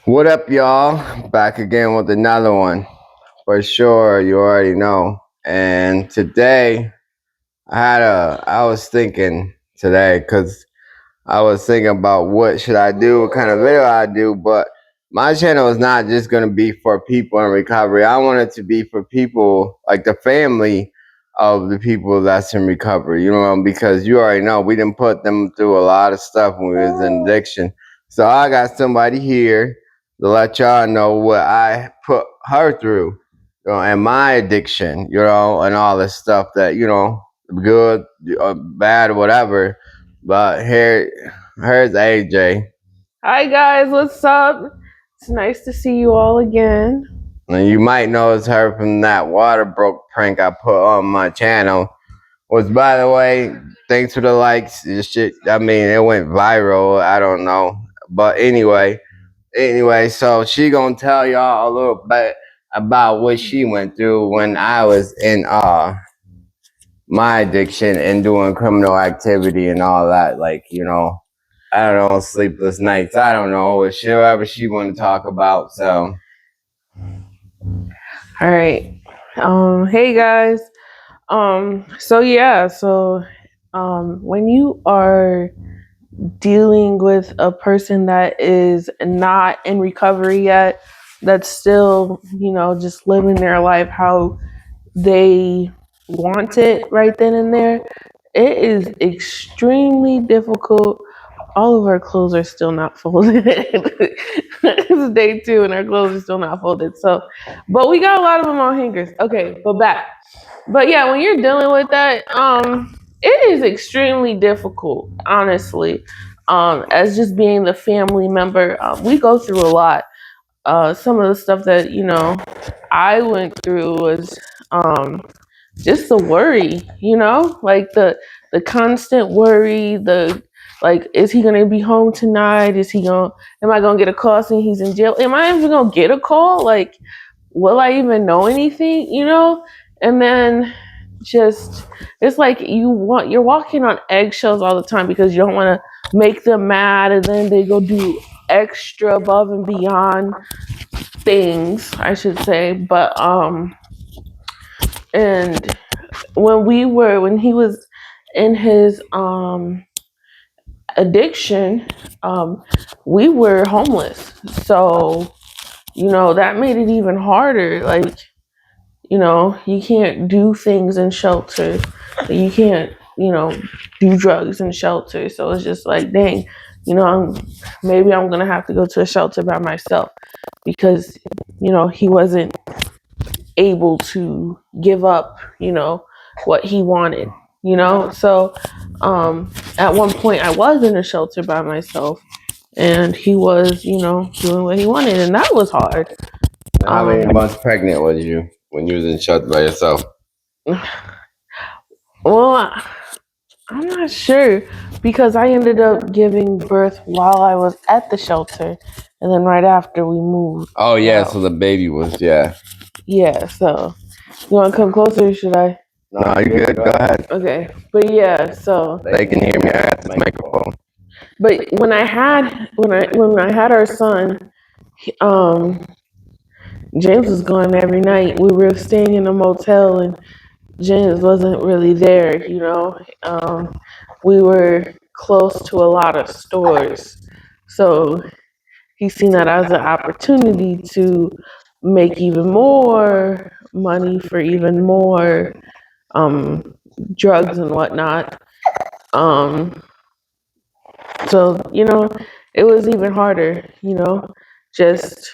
What up, y'all? Back again with another one. For sure, you already know. And today, I was thinking today, because I was thinking about what should I do, what kind of video I do, but my channel is not just going to be for people in recovery. I want it to be for people, like the family of the people that's in recovery, because you already know we didn't put them through a lot of stuff when we was in addiction. So I got somebody here to let y'all know what I put her through, and my addiction, and all this stuff that, good, bad, whatever. But here's AJ. Hi guys, what's up? It's nice to see you all again. And you might know it's her from that water broke prank I put on my channel. Which, by the way, thanks for the likes. This shit, I mean, it went viral. I don't know. But anyway, so she gonna tell y'all a little bit about what she went through when I was in my addiction and doing criminal activity and all that. Like, I don't know, sleepless nights. I don't know, whatever she want to talk about. So, All right. Hey guys. When you are dealing with a person that is not in recovery yet, that's still, just living their life how they want it right then and there, it is extremely difficult. All of our clothes are still not folded. It's day two and our clothes are still not folded. So, but we got a lot of them on hangers. Okay, but back. But yeah, when you're dealing with that, it is extremely difficult, honestly. As just being the family member, we go through a lot. Some of the stuff that I went through was just the worry, like the constant worry, the like, is he gonna be home tonight? Am I gonna get a call saying he's in jail? Am I even gonna get a call? Like, will I even know anything? And then just it's like you're walking on eggshells all the time because you don't want to make them mad, and then they go do extra above and beyond things, I should say. But and when he was in his addiction, we were homeless. So, that made it even harder. Like, you can't do things in shelter. You can't, do drugs in shelter. So it's just like, dang, maybe I'm gonna have to go to a shelter by myself because, he wasn't able to give up, what he wanted, So at one point I was in a shelter by myself and he was, doing what he wanted, and that was hard. how many months pregnant was you when you was in shelter by yourself? Well, I'm not sure because I ended up giving birth while I was at the shelter, and then right after we moved. Oh yeah, out. so the baby was, yeah. Yeah. So you want to come closer? Or should I? No, you good. Go ahead. Okay. But yeah. So. They can hear me. I got this microphone. But when I had our son, um, James was gone every night. We were staying in a motel, and James wasn't really there. We were close to a lot of stores, so he seen that as an opportunity to make even more money for even more um, drugs and whatnot. Um, so it was even harder. Just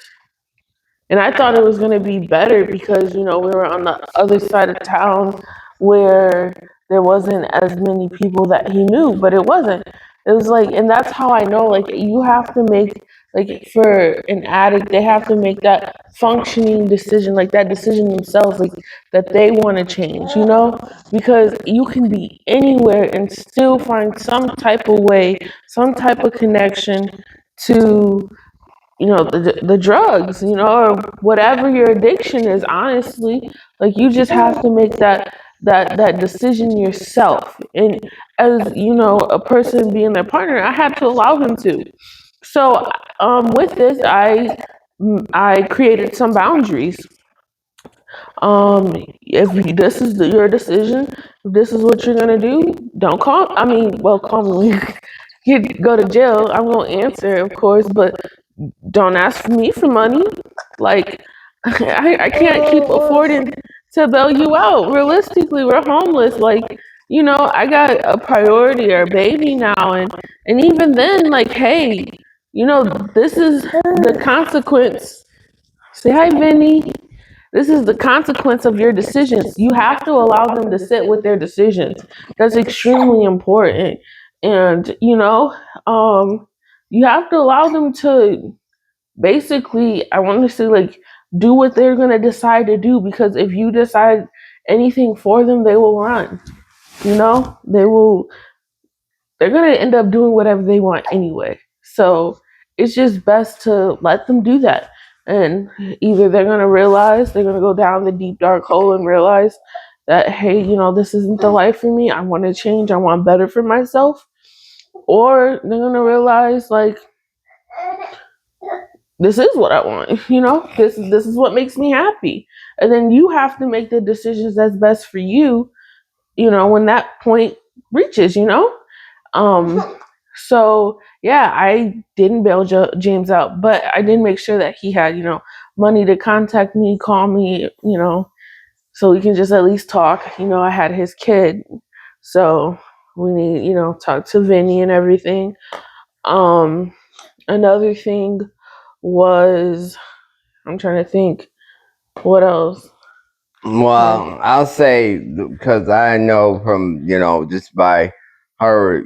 and I thought it was going to be better because we were on the other side of town where there wasn't as many people that he knew, but it wasn't. It was like, and that's how I know, like, you have to make, like, for an addict, they have to make that functioning decision, like that decision themselves, like that they want to change, because you can be anywhere and still find some type of way, some type of connection to the drugs, or whatever your addiction is. Honestly, like, you just have to make that decision yourself. And as a person being their partner, I had to allow him to. So with this, I created some boundaries. If this is your decision, if this is what you're gonna do, don't call. I mean, well, call me when you go to jail. I'm gonna answer, of course, but don't ask me for money. Like, I can't keep affording to bail you out. Realistically, we're homeless. Like, I got a priority or a baby now, and even then, like, hey, this is the consequence. Say hi, Vinny. This is the consequence of your decisions. You have to allow them to sit with their decisions. That's extremely important. And, you have to allow them to basically, I want to say, like, do what they're going to decide to do, because if you decide anything for them, they will run. They're going to end up doing whatever they want anyway. So it's just best to let them do that. And either they're going to realize, they're going to go down the deep, dark hole and realize that, hey, this isn't the life for me. I want to change. I want better for myself. Or they're going to realize, like, this is what I want. This is what makes me happy. And then you have to make the decisions that's best for you, when that point reaches. Um, so yeah, I didn't bail James out, but I did make sure that he had, money to contact me, call me, so we can just at least talk. I had his kid, so we need, talk to Vinny and everything. Another thing was, I'm trying to think what else. Well, I'll say because I know from just by her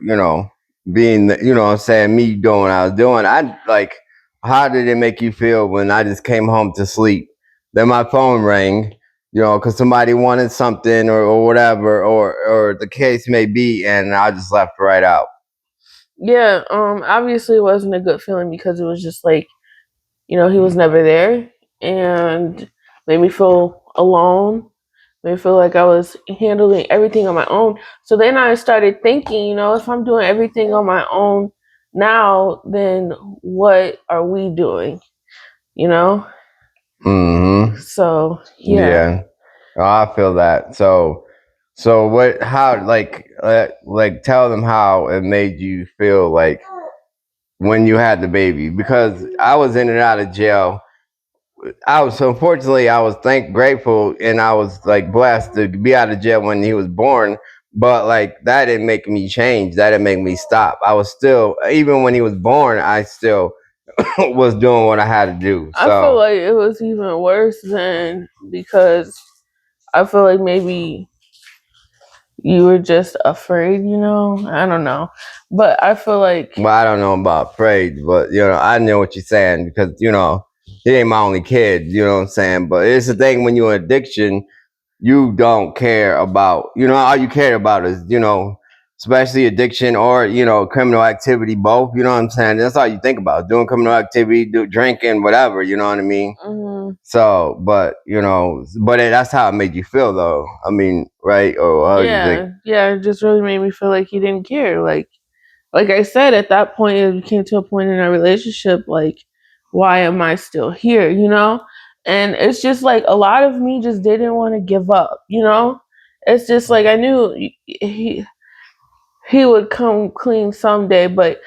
being what I'm saying, me doing what I was doing. I like, how did it make you feel when I just came home to sleep? Then my phone rang, because somebody wanted something or whatever or the case may be, and I just left right out. Yeah, obviously it wasn't a good feeling, because it was just like, he was never there, and made me feel alone. Made me feel like I was handling everything on my own. So then I started thinking, if I'm doing everything on my own now, then what are we doing? You know? Mm-hmm. So yeah. Yeah. Oh, I feel that. So what? How? Like, tell them how it made you feel like when you had the baby, because I was in and out of jail. I was, so unfortunately, I was grateful, and I was like blessed to be out of jail when he was born. But like, that didn't make me change. That didn't make me stop. I was still, even when he was born, I still was doing what I had to do. I feel So like it was even worse then, because I feel like maybe you were just afraid, I don't know. But I feel like, well, I don't know about afraid, but I know what you're saying, because he ain't my only kid. You know what I'm saying? But it's the thing, when you're in addiction, you don't care about, all you care about is, especially addiction or, criminal activity, both, you know what I'm saying? That's all you think about, doing criminal activity, drinking, whatever, you know what I mean? So, but, that's how it made you feel, though. I mean, right? Or how do you think? yeah, it just really made me feel like he didn't care. Like I said, at that point, it came to a point in our relationship, like, why am I still here, And it's just like a lot of me just didn't want to give up. It's just like I knew he would come clean someday, but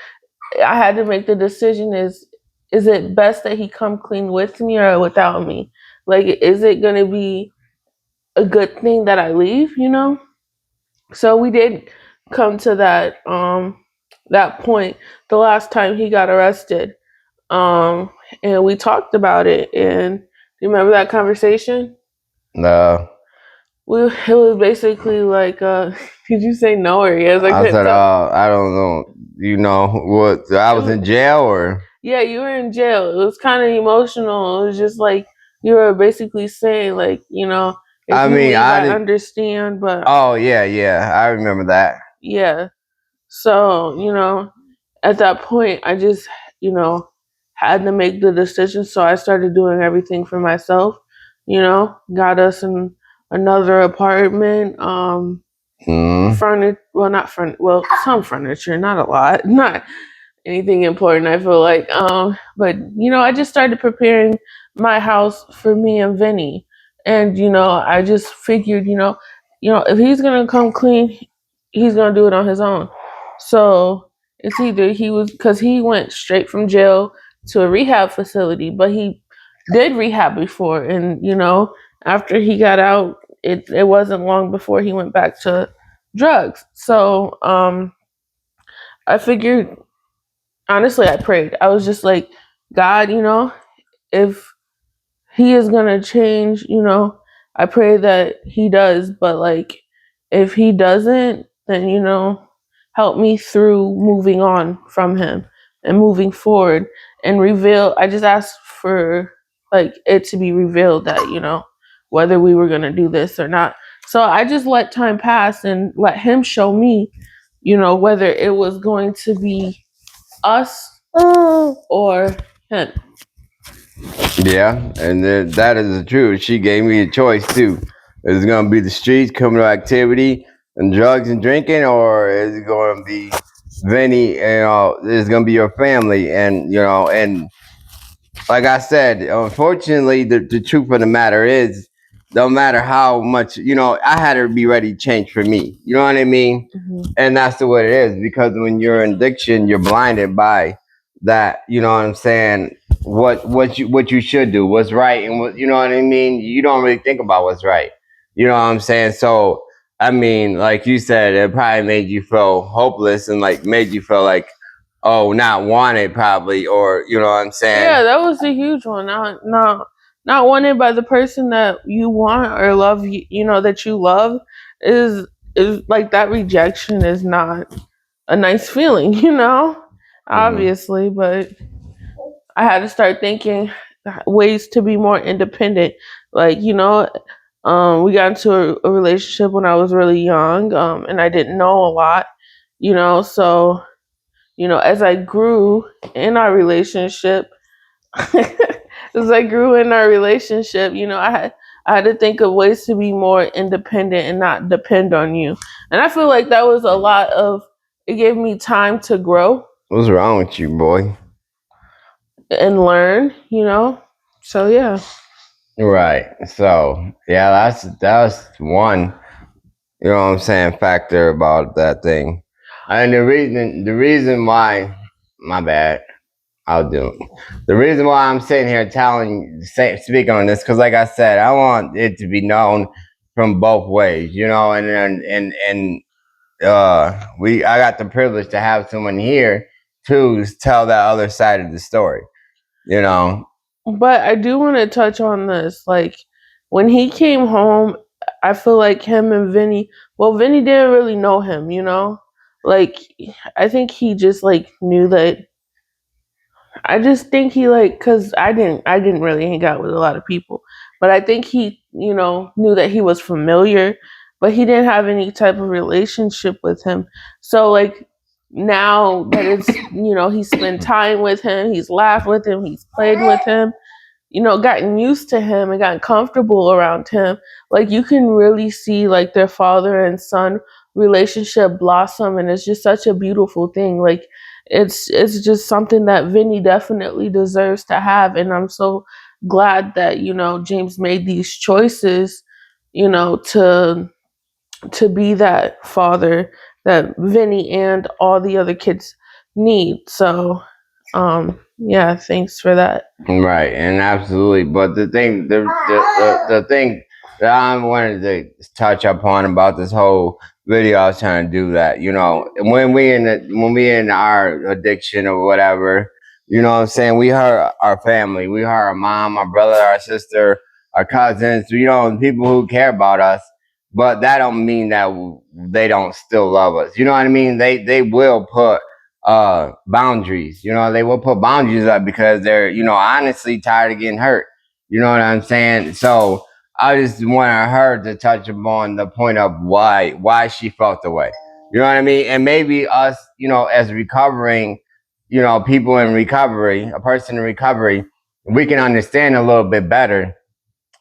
I had to make the decision: is it best that he come clean with me or without me? Like, is it gonna be a good thing that I leave? So we did come to that point the last time he got arrested. And we talked about it. And do you remember that conversation? No. It was basically like, did you say no or yes? I I couldn't said, tell. I don't know. You know what? I It was was, in jail, or yeah, you were in jail. It was kind of emotional. It was just like you were basically saying, like, if I you mean, leave, I I didn't. understand, but Oh yeah, yeah, I remember that. yeah. So, at that point, I just, you know, had to make the decision. So I started doing everything for myself, got us in another apartment, Mm. furniture, well, not furniture, well, some furniture, not a lot, not. anything important. I feel like, but I just started preparing my house for me and Vinny, and I just figured, if he's gonna come clean, he's gonna do it on his own. So it's either he was because he went straight from jail to a rehab facility, but he did rehab before, and after he got out, it wasn't long before he went back to drugs. So I figured, honestly, I prayed. I was just like, God, if he is going to change, I pray that he does. But, like, if he doesn't, then, help me through moving on from him and moving forward and reveal. I just asked for, like, it to be revealed that, whether we were going to do this or not. So I just let time pass and let him show me, whether it was going to be us or him. Yeah, and that is the truth. She gave me a choice too. Is it gonna be the streets, criminal activity, and drugs and drinking, or is it gonna be Vinny? Is it gonna be your family? And and like I said, unfortunately, the truth of the matter is, no matter how much, I had to be ready to change for me. You know what I mean? Mhm. And that's the way it is, because when you're in addiction, you're blinded by that. You know what I'm saying? What you should do, what's right, and what, you know what I mean. You don't really think about what's right. You know what I'm saying? So I mean, like you said, it probably made you feel hopeless and like made you feel like, oh, not wanted, probably, or you know what I'm saying? Yeah, that was a huge one. Not wanted by the person that you want or love. That you love is is like that. Rejection is not a nice feeling. Hmm. Obviously, but I had to start thinking ways to be more independent. Like, we got into a relationship when I was really young, and I didn't know a lot, so, as I grew in our relationship, I had to think of ways to be more independent and not depend on you. And I feel like that was a lot of, it gave me time to grow What's wrong with you, boy? and learn. So yeah. Right. So yeah, that's one. You know what I'm saying? Factor about that thing. And the reason why, my bad, I'll do it. The reason why I'm sitting here speaking on this, because like I said, I want it to be known from both ways, and I got the privilege to have someone here to tell that other side of the story, you know. But I do want to touch on this. Like, when he came home, I feel like him and Vinny, well, Vinny didn't really know him. Like, I think he just, like, knew that. I just think he, like, cause I didn't really hang out with a lot of people, but I think he, knew that he was familiar, but he didn't have any type of relationship with him. So, like, now that it's, he spent time with him, he's laughed with him, he's played with him, gotten used to him and gotten comfortable around him, like, you can really see, like, their father and son relationship blossom, and it's just such a beautiful thing. Like, it's just something that Vinny definitely deserves to have, and I'm so glad that James made these choices, to be that father that Vinny and all the other kids need. So, yeah, thanks for that. Right, and absolutely. But the thing that I wanted to touch upon about this whole video, I was trying to do that. When we in our addiction or whatever, you know what I'm saying. We hurt our family. We hurt our mom, our brother, our sister, our cousins. People who care about us. But that don't mean that they don't still love us. You know what I mean? They will put boundaries. They will put boundaries up because they're, honestly tired of getting hurt. You know what I'm saying? So I just wanted her to touch upon the point of why she felt the way. You know what I mean? And maybe us, as recovering, people in recovery, a person in recovery, we can understand a little bit better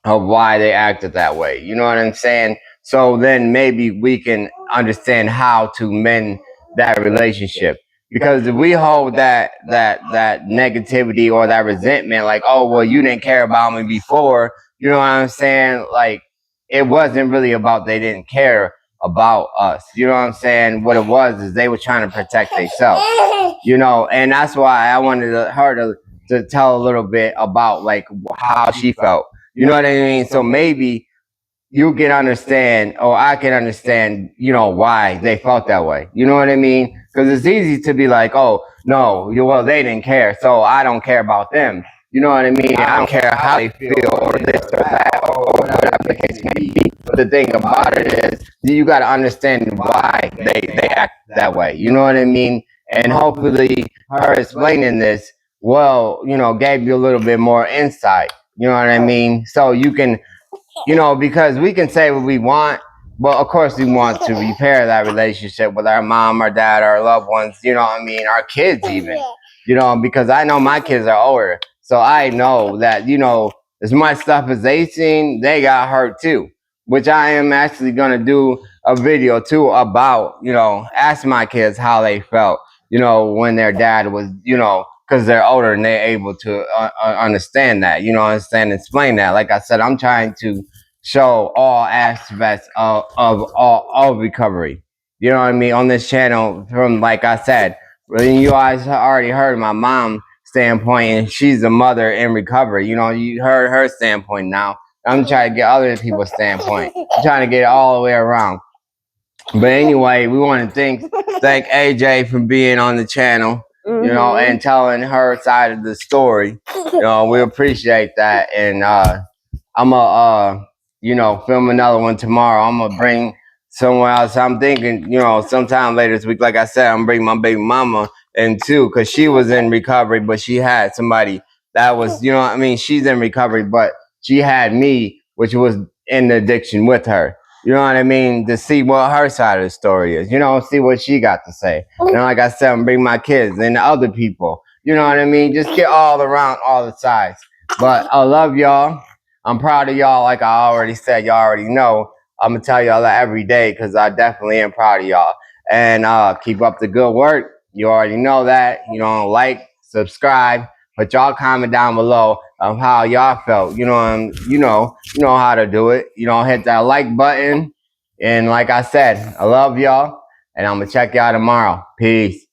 of why they acted that way. You know what I'm saying? So then maybe we can understand how to mend that relationship. Because if we hold that negativity or that resentment, like, oh well, you didn't care about me before, you know what I'm saying? Like, it wasn't really about they didn't care about us. You know what I'm saying? What it was is they were trying to protect themselves. You know, and that's why I wanted her to tell a little bit about like how she felt. You know what I mean? So maybe you can understand, or I can understand, you know, why they felt that way. You know what I mean? Because it's easy to be like, oh, no, well, they didn't care, so I don't care about them. You know what I mean? I don't care how they feel or this or that or whatever the case may be. But the thing about it is, you got to understand why they act that way. You know what I mean? And hopefully, her explaining this, well, you know, gave you a little bit more insight. You know what I mean? So you can, you know, because we can say what we want, but of course we want to repair that relationship with our mom, our dad, our loved ones, you know what I mean, our kids even, you know, because I know my kids are older. So I know that, you know, as much stuff as they seen, they got hurt too, which I am actually going to do a video too about, you know, ask my kids how they felt, you know, when their dad was, you know, because they're older and they're able to understand that, you know, understand, explain that. Like I said, I'm trying to show all aspects of all recovery. You know what I mean? On this channel, from like I said, you guys already heard my mom standpoint, and she's a mother in recovery. You know, you heard her standpoint now. I'm trying to get other people's standpoint. I'm trying to get it all the way around. But anyway, we want to thank AJ for being on the channel, you know, and telling her side of the story. You know, we appreciate that. And I'm gonna you know, film another one tomorrow. I'm gonna bring someone else. I'm thinking, you know, sometime later this week, like I said, I'm gonna bring my baby mama in too, because she was in recovery, but she had somebody that was, you know what I mean, she's in recovery, but she had me, which was in the addiction with her. You know what I mean? To see what her side of the story is, you know, see what she got to say. You know, like I said, I'm bring my kids and the other people. You know what I mean? Just get all around all the sides. But I love y'all. I'm proud of y'all. Like I already said, y'all already know. I'm gonna tell y'all that every day because I definitely am proud of y'all. And keep up the good work. You already know that. You know, like, subscribe, put y'all comment down below of how y'all felt. You know, you know how to do it. You know, hit that like button. And like I said, I love y'all, and I'm gonna check y'all tomorrow. Peace.